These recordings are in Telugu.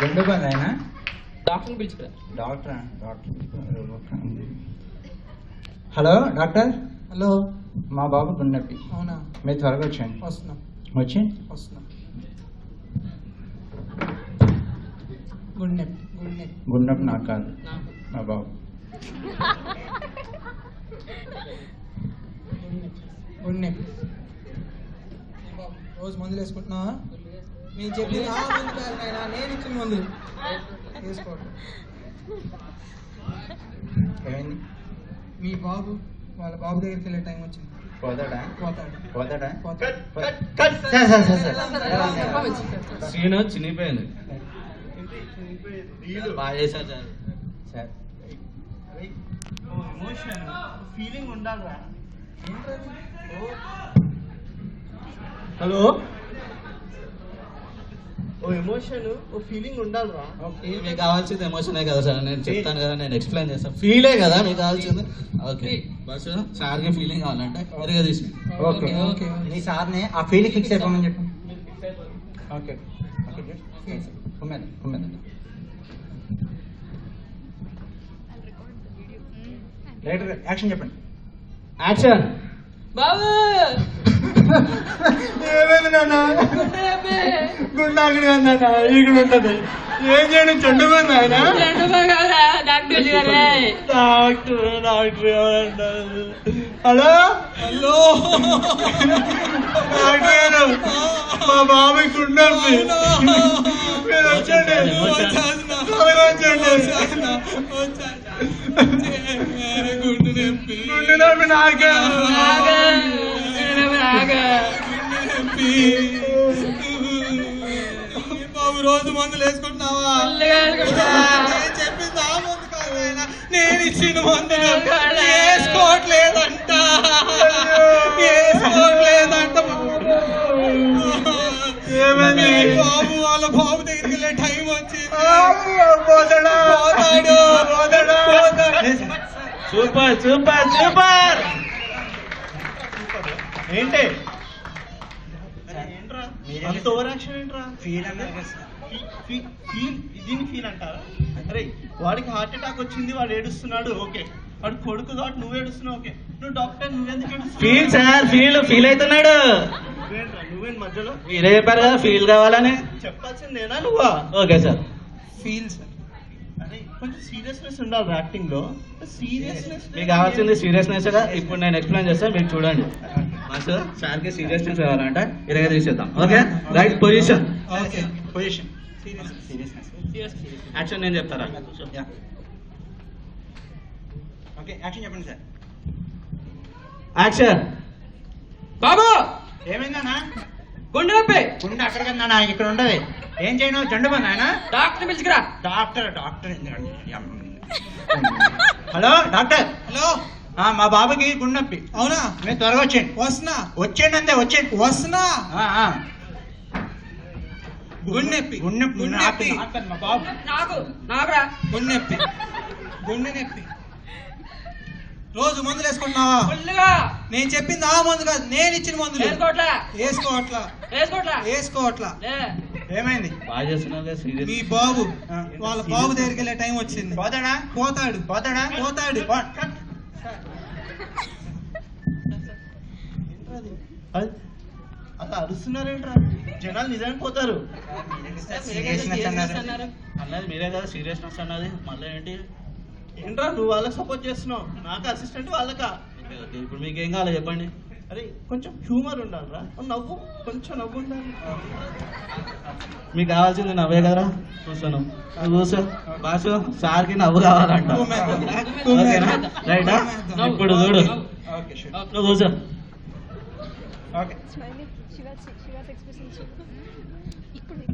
గుండె పని ఆయన డాక్టర్ని పిలుచుకురా. డాక్టరా? Hello doctor. హలో. మా బాబు గుండెప్పి. అవునా? మీరు త్వరగా వచ్చాను. వస్తున్నా. వస్తున్నా. గుండెప్పి నాకు కాదు, మా బాబు. రోజు మందులు వేసుకుంటున్నావా? నేను చెప్పిన మందు కాదు నాయనా, నేను ఇచ్చిన మందులు వేసుకోవడం. ఏమైంది? మీ బాబు వాళ్ళ బాబు దగ్గరికి వెళ్ళే టైం వచ్చింది. పోతాడా? సీను చినిగిపోయింది. బాగా చేశారు సార్. ఎమోషన్ ఫీలింగ్ ఉండాలిరా. హలో, ఓ ఎమోషన్ ఓ ఫీలింగ్ ఉండాలిరా. మీకు కావాల్సింది ఎమోషనే కదా సార్, నేను చెప్తాను కదా, నేను ఎక్స్ప్లెయిన్ చేస్తాను. ఫీలే కదా మీకు కావాల్సింది. ఓకే బస్ సార్కి ఫీలింగ్ కావాలంటే ఎదురుగా తీసుకుని. ఓకే నీ సార్ని ఆ ఫీలింగ్ ఫిక్స్ అయిపోమని చెప్పు. ఓకే రైట్ యాక్షన్ చెప్పండి. యాక్షన్. బాబు ఏమైంది నాన్న? గుండాగిడి నాన్న ఇక్కడ ఉంటది. ఏం చేయడం? చెండుకుంది ఆయన. డాక్టర్ ఎవరంటారు? హలో డాక్టర్ గారు, మా బాబు గుండెప్పి. మీరు వచ్చండి, త్వరగా వచ్చండి. గుండె నొప్పి నాకే. బాబు రోజు మందులు వేసుకుంటున్నావా? చెప్పింది ఆ మందు కాదు ఆయన, నేను ఇచ్చిన మందులు వేసుకోవట్లేదంట. బాబు వాళ్ళ బాబు దగ్గరికి వెళ్ళే టైం వచ్చింది. సూపర్. ఏంటి అంత ఓవర్ యాక్షన్ ఏంట్రా? దీన్ని ఫీల్ అంటారా? అరే వాడికి హార్ట్ అటాక్ వచ్చింది, వాడు ఏడుస్తున్నాడు. ఓకే, వాడు కొడుకు కాబట్టి నువ్వు ఏడుస్తున్నావు. ఓకే, నువ్వు డాక్టర్, నువ్వెందుకు ఏడుస్తున్నావు? ఫీల్ సార్, ఫీల్ అవుతున్నాడు. నువ్వేంటి మధ్యలో? మీరే చెప్పారు కదా ఫీల్ కావాలని. చెప్పాల్సిందేనా నువ్వా? Okay sir. Feel sir. అరే కొంచెం సీరియస్నెస్ ఉండాలి యాక్టింగ్ లో. సీరియస్నెస్ మీకు కావాల్సింది సీరియస్నెస్ గా. ఇప్పుడు నేను ఎక్స్ప్లెయిన్ చేస్తాను, మీరు చూడండి. సార్కి సీరియస్నెస్ కావాలంటే ఇరగా తీసేద్దాం. Okay, right position. యాక్షన్ నేను చెప్తారా? ఓకే యాక్షన్ చెప్పండి సార్. యాక్షన్. బాబు ఏమైందన్నా? గుండె నొప్పి. గుండె అక్కడ కదా ఇక్కడ ఉండదు. ఏం చేయను? చెండు పని ఆయన. డాక్టర్ పిలుచుకురా. డాక్టర్. Hello doctor. హలో. మా బాబుకి గుండె నొప్పి. అవునా? మీరు త్వరగా వచ్చేయండి. వచ్చేయండి అంతే. వస్తున్నా. గుండె మా బాబు నాకురా గుండె నొప్పి. రోజు మందులు వేసుకుంటున్నావా? నేను చెప్పింది ఆ మందు కాదు, నేను ఇచ్చిన మందులు వేసుకోవట్లా. ఏమైంది? బాగా చేస్తున్నారు సీరియస్. మీ బాబు వాళ్ళ బాబు దగ్గరికి వెళ్ళే టైం వచ్చింది. పోతాడు. అలా అరుస్తున్నారేంట్రా? జనాలు నిజానికి పోతారు. అన్నది మీరే కదా సీరియస్నెస్ అన్నది. మళ్ళీ ఏంటి? ఏంట్రా నువ్వు వాళ్ళకి సపోర్ట్ చేస్తున్నావు? నాకు అసిస్టెంట్ వాళ్ళకా? ఇప్పుడు మీకు ఏం కావాలి చెప్పండి. అరే కొంచెం హ్యూమర్ ఉండాలిరా. కొంచెం నవ్వు ఉండాలి. మీకు కావాల్సింది నవ్వే కదరా? చూస్తాను కూర్చో. బాసు సార్కి నవ్వు కావాలంట. ఓకేనా? రైటా? ఇప్పుడు చూడు, నువ్వు కూర్చో.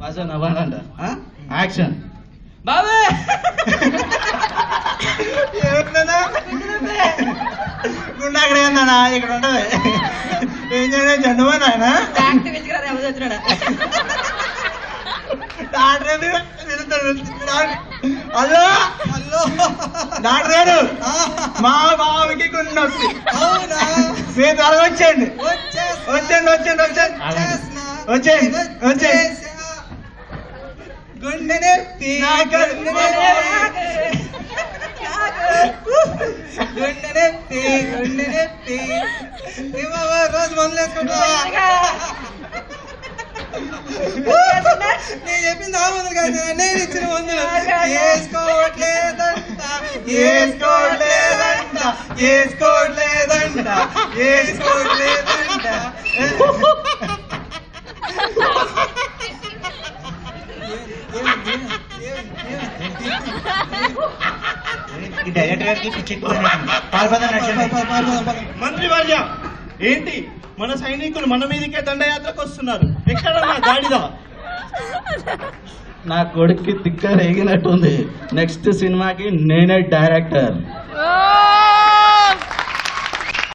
బాసు నవ్వాలంట. యాక్షన్. బాబు గుండె అక్కడ ఏందన్నా? ఇక్కడ ఉండదు. ఏం చేయడం? చెండు పని ఆయన. డాక్టర్ పిలుచుకురా. ఎవరు తెచ్చున్నాడా? హలో డాక్టర్ గారు, మా బాబుకి గుండె నొప్పి. మీరు త్వరగా వచ్చేయండి. నెత్తి గుండె నెత్తి గుండె నెత్తి రోజు మందులు వేసుకుంటావా నేను చెప్పింది ఆ మందులు కాదు నేను ఇచ్చిన మందులు వేసుకోవట్లేదంట వేసుకోవట్లేదంట వేసుకోవట్లేదంట వేసుకోవట్లేదంట ఈ డైరెక్టర్ గారికి పిచ్చి ఎక్కువైనట్టుంది. పారిపోదాం నడిచండి. మంత్రి వర్య ఏంటి మన సైనికులు మన మీదకే దండయాత్రకు వస్తున్నారు ఎక్కడ నా గాడిద నా కొడుక్కి తిక్క రేగినట్టుంది నెక్స్ట్ సినిమాకి నేనే డైరెక్టర్